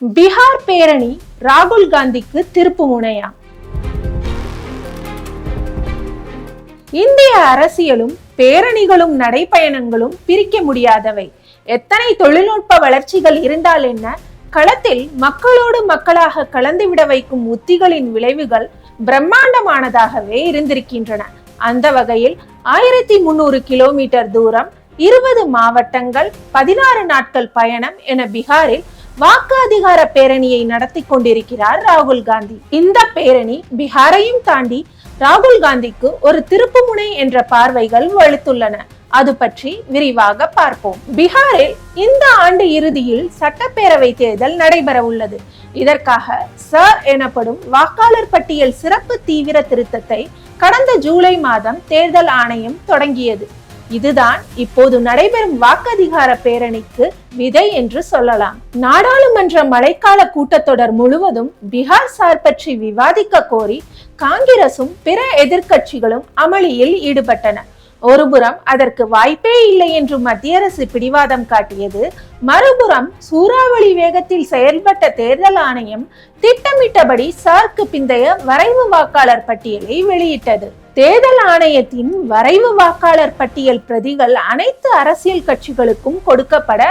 பீகார் பேரணி ராகுல் காந்திக்கு திருப்பு முனையா? இந்திய அரசியலும் பேரணிகளும் நடைப்பயணங்களும் பிரிக்க முடியாதவை. எத்தனை தொழில்நுட்ப வளர்ச்சிகள் இருந்தால் என்ன, களத்தில் மக்களோடு மக்களாக கலந்துவிட வைக்கும் உத்திகளின் விளைவுகள் பிரம்மாண்டமானதாகவே இருந்திருக்கின்றன. அந்த வகையில் 1300 கிலோமீட்டர் தூரம், 20 மாவட்டங்கள், 16 நாட்கள் பயணம் என பீகாரில் வாக்கு அதிகார பேரணியை நடத்தி கொண்டிருக்கிறார் ராகுல் காந்தி. இந்த பேரணி பீகாரையும் தாண்டி ராகுல் காந்திக்கு ஒரு திருப்புமுனை என்ற பார்வைகள் வலுத்துள்ளன. அது பற்றி விரிவாக பார்ப்போம். பீகாரில் இந்த ஆண்டு இறுதியில் சட்டப்பேரவை தேர்தல் நடைபெற உள்ளது. இதற்காக எனப்படும் வாக்காளர் பட்டியல் சிறப்பு தீவிர திருத்தத்தை கடந்த ஜூலை மாதம் தேர்தல் ஆணையம் தொடங்கியது. இதுதான் இப்போது நடைபெறும் வாக்கதிகார பேரணிக்கு விதை என்று சொல்லலாம். நாடாளுமன்ற மழைக்கால கூட்டத்தொடர் முழுவதும் பீகார் சார் பற்றி விவாதிக்க கோரி காங்கிரசும் பிற எதிர்கட்சிகளும் அமளியில் ஈடுபட்டன. ஒருபுறம் அதற்கு வாய்ப்பே இல்லை என்று மத்திய அரசு பிடிவாதம் காட்டியது, மறுபுறம் சூறாவளி வேகத்தில் செயல்பட்ட தேர்தல் ஆணையம் திட்டமிட்டபடி சார்க்கு பிந்தைய வரைவு வாக்காளர் பட்டியலை வெளியிட்டது. தேர்தல் ஆணையத்தின் வரைவு வாக்காளர் பட்டியல் பிரதிகள் அனைத்து அரசியல் கட்சிகளுக்கும் கொடுக்கப்பட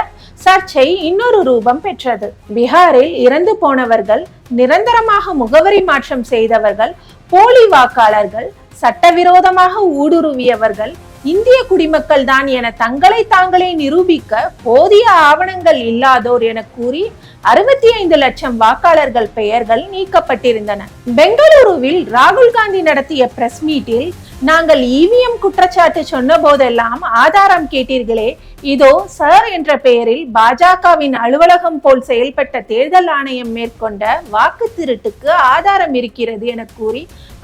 சர்ச்சை இன்னொரு ரூபம் பெற்றது. பீகாரில் இறந்து போனவர்கள், நிரந்தரமாக முகவரி மாற்றம் செய்தவர்கள், போலி வாக்காளர்கள், சட்டவிரோதமாக ஊடுருவியவர்கள் இந்திய குடிமக்கள் தான் என தங்களை தாங்களே நிரூபிக்க போதிய ஆவணங்கள் இல்லாதோர் என கூறி 65 லட்சம் வாக்காளர்கள் பெயர்கள் நீக்கப்பட்டிருந்தன. பெங்களூருவில் ராகுல் காந்தி நடத்திய பிரஸ் மீட்டில், நாங்கள் இவிஎம் குற்றச்சாட்டு சொன்ன போதெல்லாம் ஆதாரம் கேட்டீர்களே, இதோ சார் என்ற பெயரில் பாஜகவின் அலுவலகம் போல் செயல்பட்ட தேர்தல் ஆணையம் மேற்கொண்ட வாக்கு திருட்டுக்கு ஆதாரம் இருக்கிறது என கூறி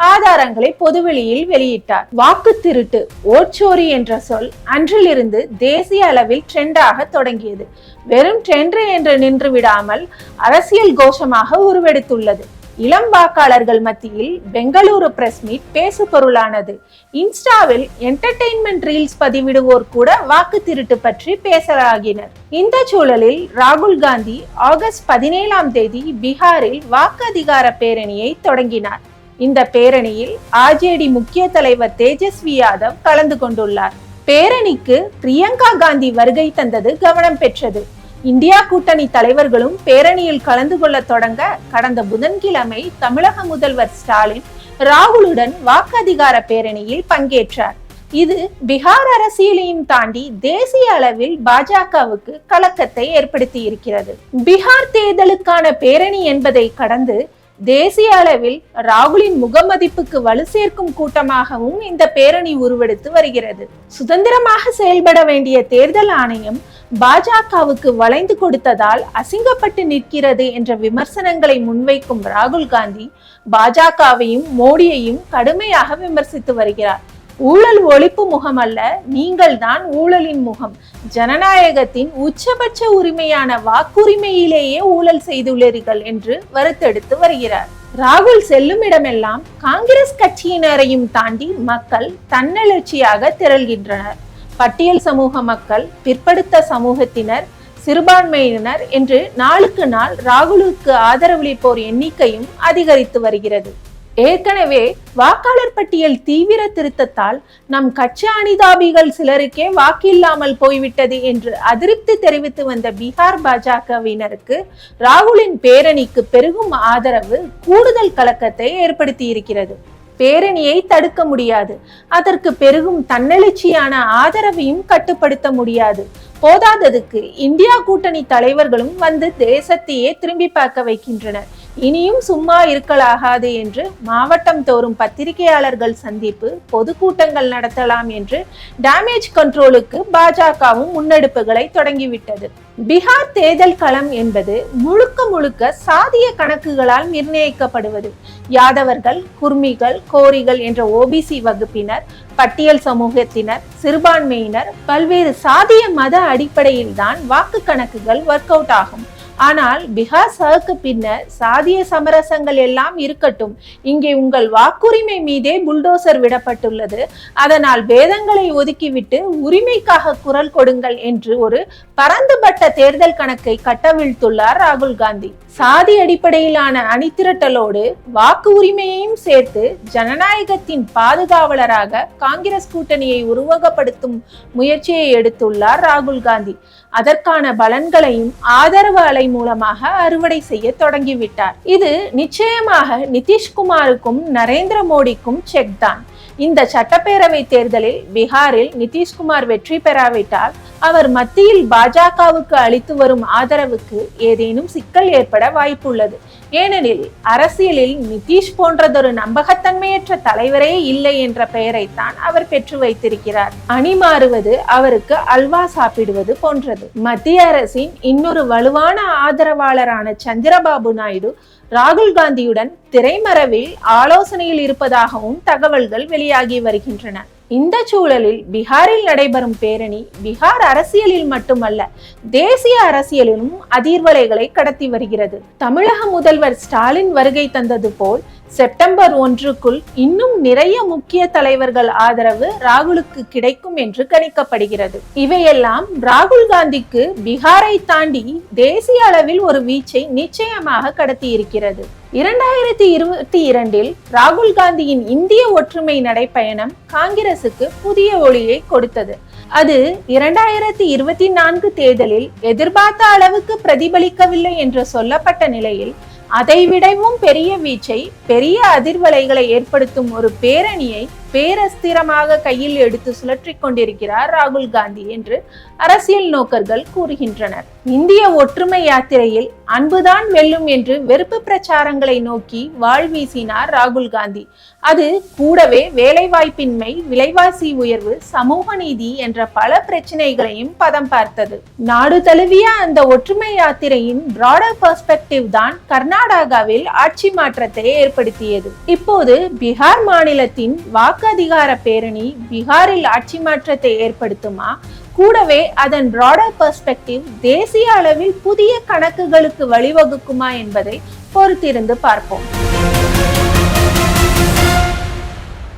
ஆதாரங்களை பொதுவெளியில் வெளியிட்டார். வாக்கு திருட்டு, ஓட்சோரி என்ற சொல் அன்றிலிருந்து தேசிய அளவில் ட்ரெண்டாக தொடங்கியது. வெறும் ட்ரெண்ட் என்று நின்று விடாமல் அரசியல் கோஷமாக உருவெடுத்துள்ளது. இளம் வாக்காளர்கள் மத்தியில் பெங்களூரு பிரஸ் மீட் பேசு பொருளானது. இன்ஸ்டாவில் என்டர்டெயின்மெண்ட் ரீல்ஸ் பதிவிடுவோர் கூட வாக்கு திருட்டு பற்றி பேசலாகினர். இந்த சூழலில் ராகுல் காந்தி ஆகஸ்ட் 17ஆம் தேதி பீகாரில் வாக்கு அதிகார பேரணியை தொடங்கினார். இந்த பேரணியில் ஆர்ஜேடி முக்கிய தலைவர் தேஜஸ்வி யாதவ் கலந்து கொண்டுள்ளார். பேரணிக்கு பிரியங்கா காந்தி வருகை தந்தது கவனம் பெற்றது. இந்தியா கூட்டணி தலைவர்களும் பேரணியில் கலந்து கொள்ள தொடங்க கடந்த புதன்கிழமை தமிழக முதல்வர் ஸ்டாலின் ராகுலுடன் வாக்கு அதிகார பேரணியில் பங்கேற்றார். இது பீகார் அரசியலையும் தாண்டி தேசிய அளவில் பாஜகவுக்கு கலக்கத்தை ஏற்படுத்தி இருக்கிறது. பீகார் தேர்தலுக்கான பேரணி என்பதை கடந்து தேசிய அளவில் ராகுலின் முகமதிப்புக்கு வலு சேர்க்கும் கூட்டமாகவும் இந்த பேரணி உருவெடுத்து வருகிறது. சுதந்திரமாக செயல்பட வேண்டிய தேர்தல் ஆணையம் பாஜகவுக்கு வளைந்து கொடுத்ததால் அசிங்கப்பட்டு நிற்கிறது என்ற விமர்சனங்களை முன்வைக்கும் ராகுல் காந்தி பாஜகவையும் மோடியையும் கடுமையாக விமர்சித்து வருகிறார். ஊழல் ஒழிப்பு முகம் அல்ல, நீங்கள் தான் ஊழலின் முகம். ஜனநாயகத்தின் உச்சபட்ச உரிமையான வாக்குரிமையிலேயே ஊழல் செய்துள்ளீர்கள் என்று வருத்தெடுத்து வருகிறார். ராகுல் செல்லும் இடமெல்லாம் காங்கிரஸ் கட்சியினரையும் தாண்டி மக்கள் தன்னெழுச்சியாக திரள்கின்றனர். பட்டியல் சமூக மக்கள், பிற்படுத்த சமூகத்தினர், சிறுபான்மையினர் என்று நாளுக்கு நாள் ராகுலுக்கு ஆதரவளிப்போர் எண்ணிக்கையும் அதிகரித்து வருகிறது. ஏற்கனவே வாக்காளர் பட்டியல் தீவிர திருத்தத்தால் நம் கட்சி அனிதாபிகள் சிலருக்கே வாக்கில்லாமல் போய்விட்டது என்று அதிருப்தி தெரிவித்து வந்த பீகார் பாஜகவினருக்கு ராகுலின் பேரணிக்கு பெருகும் ஆதரவு கூடுதல் கலக்கத்தை ஏற்படுத்தி இருக்கிறது. பேரணியை தடுக்க முடியாது, அதற்கு பெருகும் தன்னெழுச்சியான ஆதரவையும் கட்டுப்படுத்த முடியாது. போதாததுக்கு இந்தியா கூட்டணி தலைவர்களும் வந்து தேசத்தையே திரும்பி பார்க்க வைக்கின்றனர். இனியும் சும்மா இருக்கலாகாது என்று மாவட்டம் தோறும் பத்திரிகையாளர்கள் சந்திப்பு, பொதுக்கூட்டங்கள் நடத்தலாம் என்று டேமேஜ் கண்ட்ரோலுக்கு பாஜகவும் முன்னெடுப்புகளை தொடங்கிவிட்டது. பீகார் தேர்தல் களம் என்பது முழுக்க முழுக்க சாதிய கணக்குகளால் நிர்ணயிக்கப்படுவது. யாதவர்கள், குர்மிகள், கோரிகள் என்ற ஓபிசி வகுப்பினர், பட்டியல் சமூகத்தினர், சிறுபான்மையினர், பல்வேறு சாதிய மத அடிப்படையில் தான் வாக்கு கணக்குகள் ஒர்க் அவுட் ஆகும். ஆனால் பீகார் சருக்கு பின்னர் சாதிய சமரசங்கள் எல்லாம் இருக்கட்டும், இங்கே உங்கள் வாக்குரிமை மீதே புல்டோசர் விடப்பட்டுள்ளது, அதனால் பேதங்களை ஒதுக்கிவிட்டு உரிமைக்காக குரல் கொடுங்கள் என்று ஒரு பரந்துபட்ட தேர்தல் கணக்கை கட்டவிழ்த்துள்ளார் ராகுல் காந்தி. சாதி அடிப்படையிலான அணிதிரட்டலோடு வாக்கு உரிமையையும் சேர்த்து ஜனநாயகத்தின் பாதுகாவலராக காங்கிரஸ் கூட்டணியை உருவகப்படுத்தும் முயற்சியை எடுத்துள்ளார் ராகுல் காந்தி. அதற்கான பலன்களையும் ஆதரவு அலை மூலமாக அறுவடை செய்ய தொடங்கிவிட்டார். இது நிச்சயமாக நிதிஷ்குமாருக்கும் நரேந்திர மோடிக்கும் செக் தான். இந்த சட்டப்பேரவை தேர்தலில் பீகாரில் நிதிஷ்குமார் வெற்றி பெறாவிட்டால் அவர் மத்தியில் பாஜகவுக்கு அளித்து வரும் ஆதரவுக்கு ஏதேனும் சிக்கல் ஏற்பட வாய்ப்புள்ளது. ஏனெனில் அரசியலில் நிதிஷ் போன்றதொரு நம்பகத்தன்மையற்ற தலைவரே இல்லை என்ற பெயரைத்தான் அவர் பெற்று வைத்திருக்கிறார். அணி மாறுவது அவருக்கு அல்வா சாப்பிடுவது போன்றது. மத்திய அரசின் இன்னொரு வலுவான ஆதரவாளரான சந்திரபாபு நாயுடு ராகுல் காந்தியுடன் திரைமறைவில் ஆலோசனையில் இருப்பதாகவும் தகவல்கள் வெளியாகி வருகின்றன. இந்த சூழலில் பீகாரில் நடைபெறும் பேரணி பீகார் அரசியலில் மட்டுமல்ல, தேசிய அரசியலிலும் அதிர்வலைகளை கடத்தி வருகிறது. தமிழக முதல்வர் ஸ்டாலின் வருகை தந்தது போல் செப்டம்பர் 1க்குள் இன்னும் நிறைய முக்கிய தலைவர்கள் ஆதரவு ராகுலுக்கு கிடைக்கும் என்று கணிக்கப்படுகிறது. இவையெல்லாம் ராகுல் காந்திக்கு பீகாரை தாண்டி தேசிய அளவில் ஒரு வீச்சை நிச்சயமாக கடத்தி இருக்கிறது. 2022 ராகுல் காந்தியின் இந்திய ஒற்றுமை நடைப்பயணம் காங்கிரசுக்கு புதிய ஒளியை கொடுத்தது. அது 2024 தேர்தலில் எதிர்பார்த்த அளவுக்கு பிரதிபலிக்கவில்லை என்று சொல்லப்பட்ட நிலையில் அதைவிடவும் பெரிய வீச்சை, பெரிய அதிர்வலைகளை ஏற்படுத்தும் ஒரு பேரணியை பேரஸ்திரமாக கையில் எடுத்து சுழற்றி கொண்டிருக்கிறார் ராகுல் காந்தி என்று அரசியல் நோக்கர்கள் கூறுகின்றனர். இந்திய ஒற்றுமை யாத்திரையில் அன்புதான் வெல்லும் என்று வெறுப்பு பிரச்சாரங்களை நோக்கி வாழ்வீசினார் ராகுல் காந்தி. அது கூடவே வேலைவாய்ப்பின்மை, விலைவாசி உயர்வு, சமூக நீதி என்ற பல பிரச்சனைகளையும் பதம் பார்த்தது. நாடு தழுவிய அந்த ஒற்றுமை யாத்திரையின் பிராடர் பெர்ஸ்பெக்டிவ் தான் கர்நாடகாவில் ஆட்சி மாற்றத்தை ஏற்படுத்தியது. இப்போது பீகார் மாநிலத்தின் வாக்கு அதிகார பேரணி பீகாரில் ஆட்சி மாற்றத்தை ஏற்படுத்துமா? கூடவே அதன் பிராடர் பெர்ஸ்பெக்டிவ் தேசிய அளவில் புதிய கணக்குகளுக்கு வழிவகுக்குமா என்பதை பொறுத்திருந்து பார்ப்போம்.